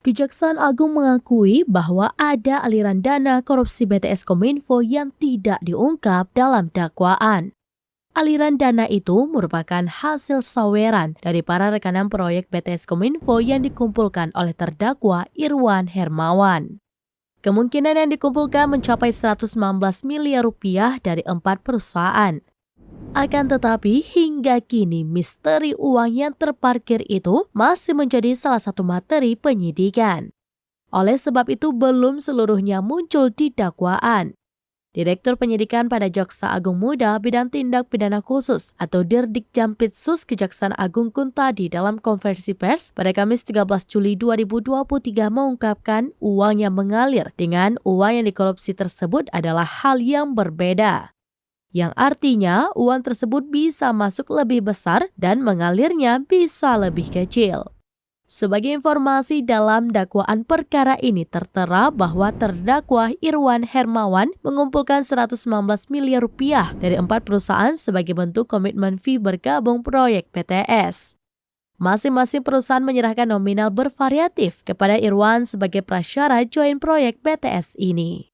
Kejaksaan Agung mengakui bahwa ada aliran dana korupsi BTS Kominfo yang tidak diungkap dalam dakwaan. Aliran dana itu merupakan hasil saweran dari para rekanan proyek BTS Kominfo yang dikumpulkan oleh terdakwa Irwan Hermawan. Kemungkinan yang dikumpulkan mencapai 119 miliar rupiah dari 4 perusahaan. Akan tetapi hingga kini misteri uang yang terparkir itu masih menjadi salah satu materi penyidikan. Oleh sebab itu belum seluruhnya muncul di dakwaan. Direktur Penyidikan pada Jaksa Agung Muda Bidang Tindak Pidana Khusus atau Dirdikjampitsus Kejaksaan Agung Kuntadi dalam konferensi pers pada Kamis 13 Juli 2023 mengungkapkan uang yang mengalir dengan uang yang dikorupsi tersebut adalah hal yang berbeda. Yang artinya uang tersebut bisa masuk lebih besar dan mengalirnya bisa lebih kecil. Sebagai informasi dalam dakwaan perkara ini tertera bahwa terdakwa Irwan Hermawan mengumpulkan 119 miliar rupiah dari 4 perusahaan sebagai bentuk komitmen fee bergabung proyek BTS. Masing-masing perusahaan menyerahkan nominal bervariatif kepada Irwan sebagai prasyarat join proyek BTS ini.